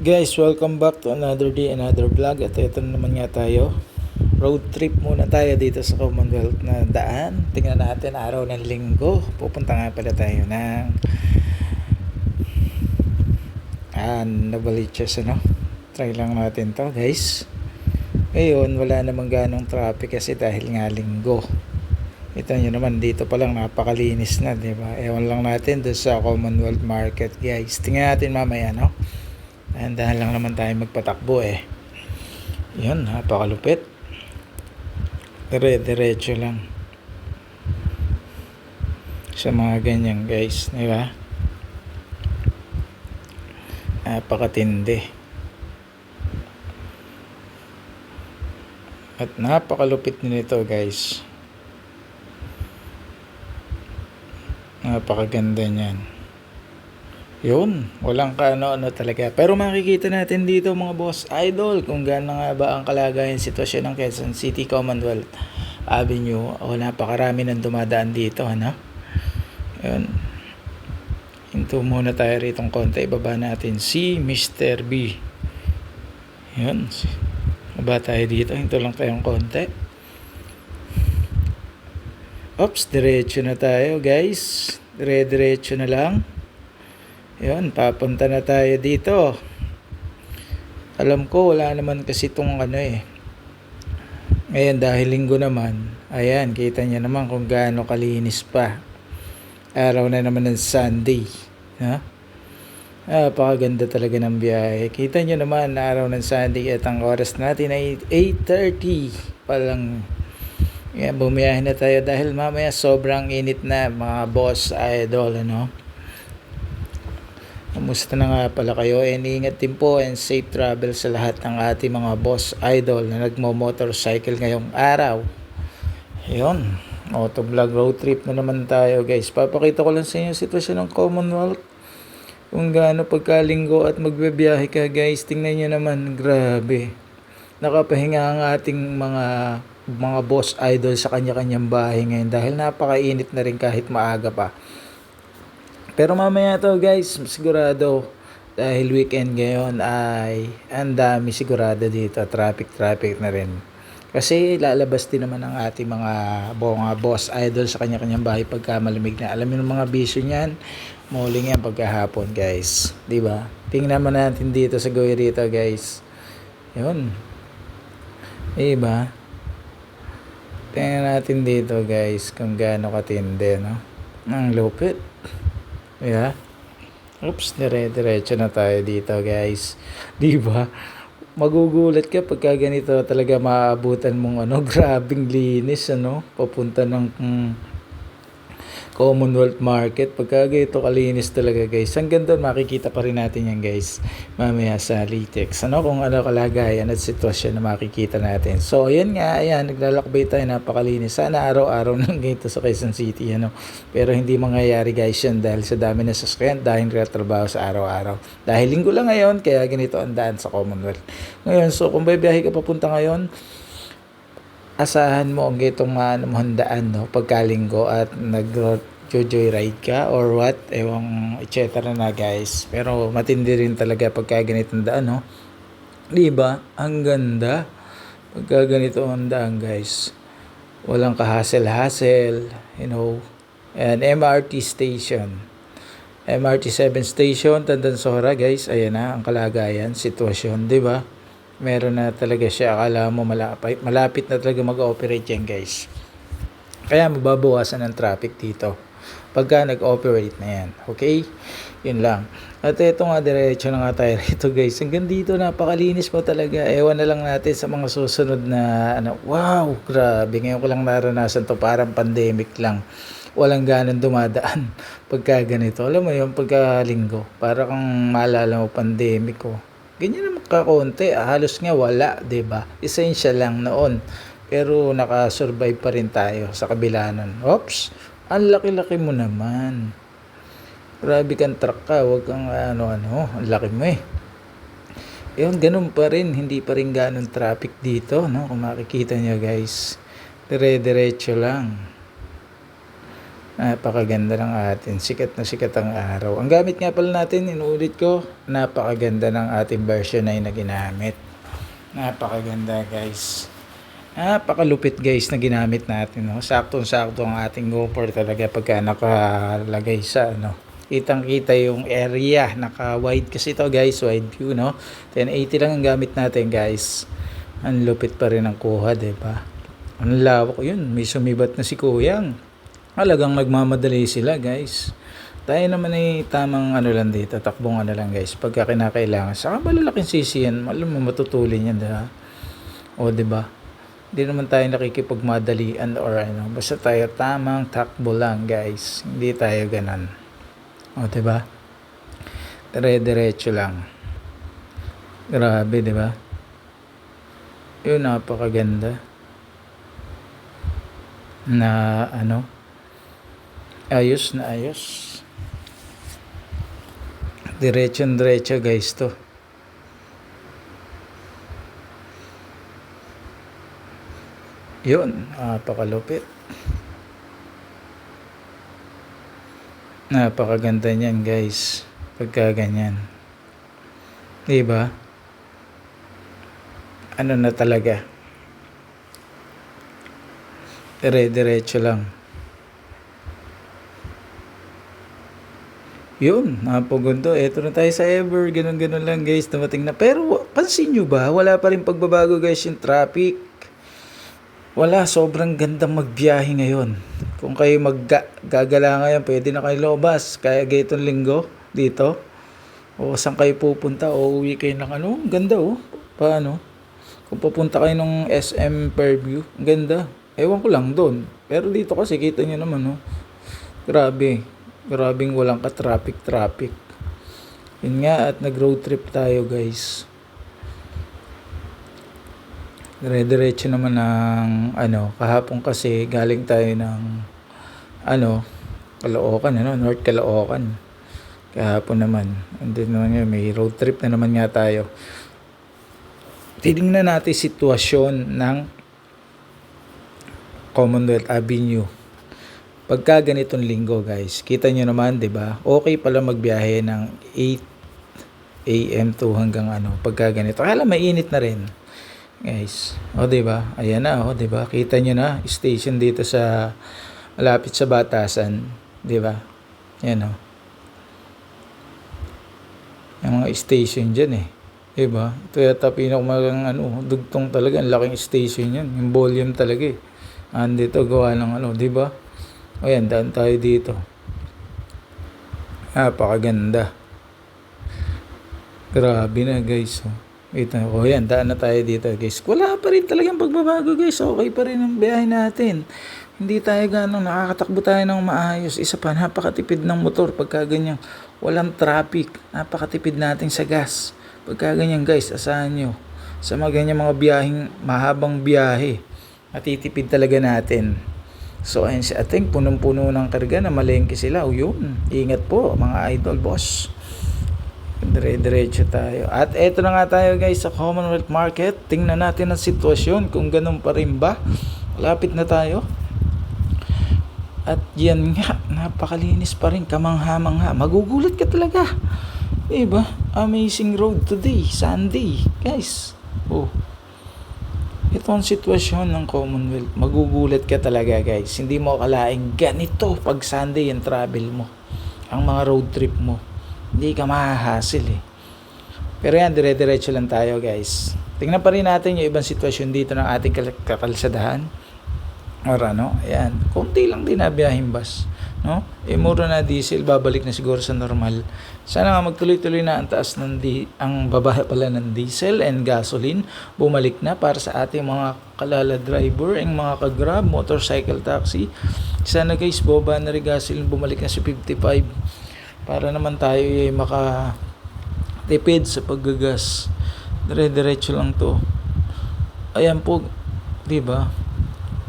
Guys, welcome back to another day, another vlog. At ito na naman nga tayo. Road trip muna tayo dito sa Commonwealth na daan. Tingnan natin araw ng linggo. Pupunta nga pala tayo ng Novaliches, ano? Try lang natin to, guys. Ngayon, wala namang ganong traffic kasi dahil nga linggo. Ito nyo naman, dito pa lang napakalinis na, diba? Ewan lang natin doon sa Commonwealth Market, guys. Tingnan natin mamaya, no? Dahan lang naman tayo magpatakbo eh. Yun, napakalupit. Diretso lang. Sa mga ganyan guys, di ba? Napakatindi. At napakalupit nito guys. Napakaganda niyan. Yun, walang kaano-ano talaga. Pero makikita natin dito mga boss idol kung gaano nga ba ang kalagayan sitwasyon ng Quezon City Commonwealth Avenue. Napakarami nang dumadaan dito, ano? Yun. Hinto muna tayo rito konti. Ibaba natin si Mr. B. Yun. Baba tayo dito. Hinto lang tayong konti. Oops, diretso na tayo guys. Diretso na lang. Yun, papunta na tayo dito. Alam ko wala naman kasi itong ngayon dahil linggo naman. Ayan, kita niyo naman kung gaano kalinis pa. Araw na naman ng Sunday. Napakaganda talaga ng biyahe. Kita niyo naman na araw ng Sunday at ang oras natin ay 8:30 pa lang. Yan, bumiyahe na tayo dahil mamaya sobrang init na mga boss idol, ano? Kumusta na nga pala kayo? Ingat din po and safe travel sa lahat ng ating mga boss idol na nagmo-motorcycle ngayong araw. Yun, autovlog road trip na naman tayo guys. Papakita ko lang sa inyo sitwasyon ng Commonwealth. Kung gaano pagkalinggo at magbibiyahe ka guys. Tingnan nyo naman, grabe. Nakapahinga ang ating mga boss idol sa kanya-kanyang bahay ngayon dahil napakainit na rin kahit maaga pa. Pero mamaya to guys, sigurado dahil weekend ngayon ay ang dami sigurado dito, traffic na rin. Kasi lalabas din naman ang ating mga boss idol sa kanya-kanyang bahay pagka malamig na. Alam niyo mga bisyo niyan, muling yan pagkahapon guys, di ba? Tingnan naman natin dito sa Goyrito guys. Yun. Di ba? Tingnan natin dito guys kung gaano katindi, no? Ang lupit. Yeah. Oops, diretso na tayo dito, guys. 'Di ba? Magugulat ka pagka ganito talaga maabutan mong grabing linis, papunta ng Commonwealth Market. Pagka ganito kalinis talaga guys. Hanggang doon makikita pa rin natin yan guys. Mamaya sa latex. Kung ano kalagayan at sitwasyon na makikita natin. So ayan nga, naglalakbay tayo, napakalinis. Sana araw-araw nang ganito sa Quezon City. Pero hindi mangyayari guys yan dahil sa dami na sasakyan dahil trabaho sa araw-araw. Dahil linggo lang ngayon, kaya ganito ang daan sa Commonwealth. Ngayon, so kung bibiyahe ka papunta ngayon, asahan mo ang gitong handaan pagkalinggo at nag-joyride ka or what, etc. na guys. Pero matindi rin talaga pagka ganitong daan, diba? Ang ganda pagka ganito ang daan guys. Walang kahasel-hasel, and MRT station, MRT 7 station Tandansora guys. Ayan na ang kalagayan, sitwasyon, diba? Meron na talaga siya, akala mo malapit na talaga mag-ooperate yan guys. Kaya mababawasan ng traffic dito pagka nag-operate na yan. Okay? Yun lang. At ito nga, diretso na nga tayo rito guys. Hanggang dito, napakalinis po talaga. Ewan na lang natin sa mga susunod na wow, grabe. Ngayon ko lang naranasan to, parang pandemic lang. Walang ganang dumadaan pagka ganito. Alam mo yun, pagka linggo. Para kang maalala mo pandemic ko. Ganyan naman kakonti, halos nga wala, 'di ba? Essential lang noon. Pero naka-survive pa rin tayo sa kabila nun. Oops, ang laki-laki mo naman. Grabe kang truck ka, wag kang ang laki mo eh. Yun, ganun pa rin, hindi pa rin ganun traffic dito, Kung makikita nyo guys, dire-diretso lang. Napakaganda ng atin. Sikat na sikat ang araw. Ang gamit nga pala natin, inuulit ko, napakaganda ng ating version 9 na ginamit. Napakaganda guys. Napakalupit guys na ginamit natin. No? Saktong-sakto ang ating GoPro talaga pagka nakalagay sa ano. Kitang-kita yung area. Naka-wide kasi ito guys. Wide view, no? 1080 lang ang gamit natin guys. Ang lupit pa rin ang kuha, diba? Ang lawak yun. May sumibat na si Kuyang. Talagang nagmamadali sila guys. Tayo naman ay tamang ano lang dito. Takbong ano lang guys. Pagka kinakailangan. Saka malalaking sisi yan. Alam mo matutulin yan, diba? O diba? Hindi naman tayo nakikipagmadalian or ano. Basta tayo tamang takbo lang guys. Hindi tayo ganon. O diba? Dire-diretso lang. Grabe, diba? Yun, napakaganda. Na ano. Ayos na ayos. Diretso guys to. Yun, napakalupit. Napakaganda niyan guys. Pagka ganyan. Diba? Ano na talaga. Dire-diretso lang. Yun, napaganda. Eto na tayo sa Ever. Ganun-ganun lang guys. Dumating na. Pero pansin nyo ba? Wala pa rin pagbabago guys yung traffic. Wala. Sobrang gandang magbiyahe ngayon. Kung kayo maggagala ngayon, pwede na kayo lobas. Kaya gaytong linggo dito. O saan kayo pupunta? O uwi kayo ng ano? Ganda oh. Paano? Kung pupunta kayo ng SM Fairview. Ang ganda. Ewan ko lang doon. Pero dito kasi kita nyo naman oh. Grabe. Grabing walang ka-traffic. Yun nga at nag-road trip tayo guys. Dire-diretso naman ng ano, kahapon kasi galing tayo ng ano, Caloocan, ano, North Caloocan. Kahapon naman. And then naman may road trip na naman nga tayo. Titingnan natin sitwasyon ng Commonwealth Avenue. Pagka ganitong linggo guys, kita nyo naman 'di ba? Okay pala magbiyahe ng 8 AM to hanggang ano, pagka ganito. Kaya mainit na rin. Guys, o 'di ba? Ayan na, o 'di ba? Kita nyo na station dito sa malapit sa Batasan, 'di ba? Yan o. Yung mga station diyan eh. 'Di ba? Ito yata pinakamagang ano, dugtong talaga, ang laking station 'yan. Yung volume talaga eh. Andito gawa ng ano, 'di ba? O yan, daan tayo dito. Napakaganda. Grabe na guys. O yan, daan na tayo dito guys. Wala pa rin talagang pagbabago guys. Okay pa rin ang biyahe natin. Hindi tayo ganong nakakatakbo tayo ng maayos. Isa pa, napakatipid ng motor pagka ganyan. Walang traffic. Napakatipid natin sa gas. Pagka ganyan guys, asahan nyo. Sa mga ganyan mga biyaheng, mahabang biyahe. Matitipid talaga natin. So ayun si ating punong-puno ng karga na malengke sila. O yun, ingat po mga idol boss. Dire-diretso tayo. At eto na nga tayo guys sa Commonwealth Market. Tingnan natin ang sitwasyon kung ganun pa rin ba. Malapit na tayo. At yan nga, napakalinis pa rin, kamangha-mangha. Magugulat ka talaga. Diba? Amazing road today, Sunday. Guys, oh. Ito ang sitwasyon ng Commonwealth. Magugulat ka talaga guys. Hindi mo akalaing ganito pag Sunday yung travel mo. Ang mga road trip mo. Hindi ka mahahasil eh. Pero yan, dire-diretso lang tayo guys. Tingnan pa rin natin yung ibang sitwasyon dito ng ating kakalsadahan. Or ano, ayan. Kunti lang din na biyahing bus. No? Mura na diesel, babalik na siguro sa normal. Sana nga magtuloy-tuloy na ang taas ng ang baba pala ng diesel and gasoline. Bumalik na para sa ating mga kalala driver, ang mga ka-grab, motorcycle taxi. Sana guys, boba na rin gasoline, bumalik na sa 55. Para naman tayo makatipid sa paggagas. Dire-diretso lang to. Ayan po, di ba?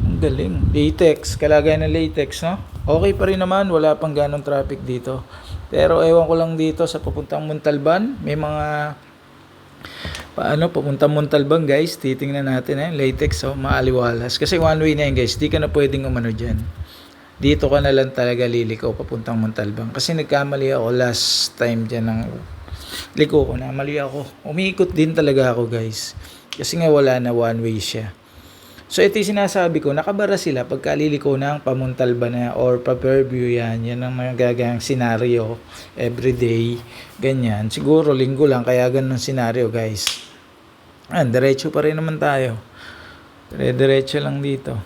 Ang galing. Latex, kalagayan ng latex, no? Okay pa rin naman, wala pang ganong traffic dito. Pero ewan ko lang dito sa papuntang Montalban, may mga papuntang Montalban guys, titingnan natin latex, maaliwalas. Kasi one way na yan guys, di ka na pwedeng umano dyan. dito ka na lang talaga liliko papuntang Montalban. Kasi nagkamali ako last time dyan ng liko ko na. Mali ako. Umiikot din talaga ako guys. Kasi nga wala na one way siya. So ito yung sinasabi ko, nakabara sila pagka liliko na ang pamuntalban na or pa-Fairview yan. Yan ang magagaang senaryo everyday. Ganyan. Siguro linggo lang kaya ganun senaryo guys. Diretso pa rin naman tayo. Diretso lang dito.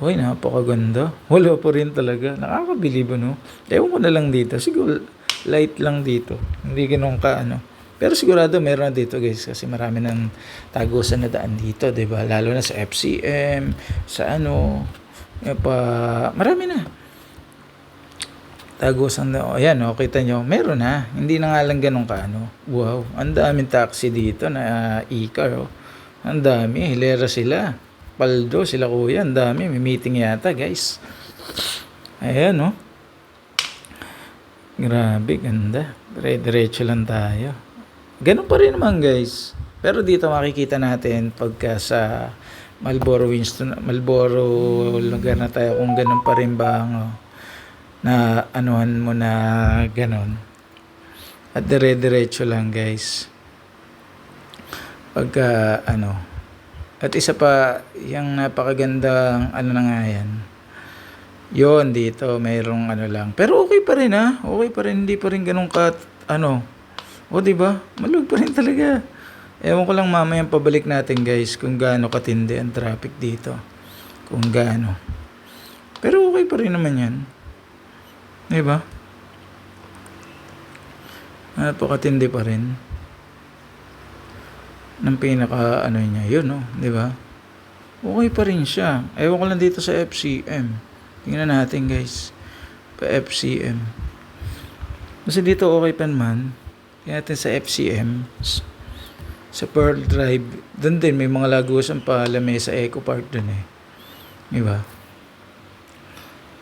Uy, napakaganda. Wala pa rin talaga. Nakakabilib no? Ewan ko na lang dito. Siguro light lang dito. Hindi ganun ka Pero sigurado meron na dito guys kasi marami ng tagusan na daan dito, 'di ba? Lalo na sa FCM, sa marami na. Tagusan na. Ayan, kita nyo, meron na. Hindi na nga lang ganun ka Wow, ang daming taxi dito na e-car Ang dami, hilera sila. Paldo sila kuya, ang dami, may meeting yata, guys. Ayan, Grabe, ganda. Diretso lang tayo. Ganun pa rin naman guys. Pero dito makikita natin pagka sa Marlboro lugar na tayo kung ganun pa rin ba na anuhan mo na ganun. At diretso lang guys. Pagka At isa pa yung napakagandang na nga yan. Yon dito mayroong lang. Pero okay pa rin Okay pa rin, hindi pa rin ganun ka di ba? Maluwag pa rin talaga. Ewan ko lang mamaya pabalik natin guys kung gaano katindi ang traffic dito. Kung gaano. Pero okay pa rin naman yan. Di ba? Napakatindi pa rin. Ng pinaka niya, yun di ba? Okay pa rin siya. Ewan ko lang dito sa FCM. Tingnan natin guys. Pa FCM. Kasi dito okay pa naman. Natin sa FCM sa Pearl Drive doon din may mga lagusan pa lamesa Eco Park doon di ba?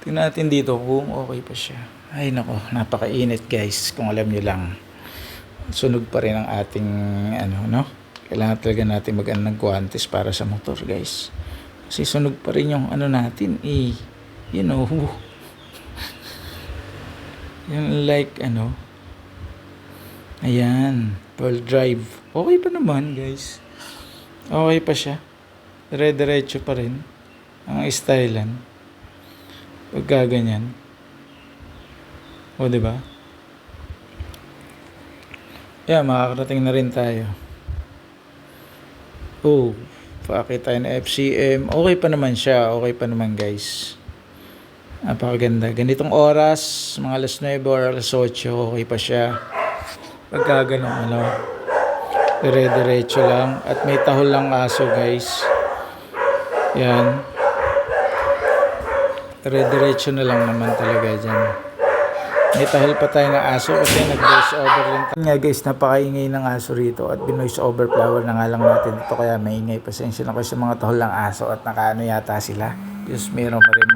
Tingnan natin dito kung okay pa siya. Ay nako, napakainit guys kung alam niyo lang. Sunog pa rin ang ating kailangan talaga natin mag-ano ng guantes para sa motor guys kasi sunog pa rin yung natin yung like ayan, Pearl Drive. Okay pa naman, guys. Okay pa siya. Diretso pa rin. Ang stylean. Pagka ganyan. Diba? Makakarating na rin tayo. Pakita tayo na FCM. Okay pa naman siya. Okay pa naman, guys. Napakaganda. Ganitong oras, mga alas 9 or alas 8, okay pa siya. Pagka ganun, diretso lang. At may tahol lang aso, guys. Yan. Diretso na lang naman talaga dyan. May tahol pa tayo ng aso kasi nag-voice over rin tayo. Nga guys, napakaingay ng aso rito at binoise over flower na nga lang natin dito kaya maingay. Pasensya na ko sa mga tahol ng aso at nakaano yata sila. Just meron pa rin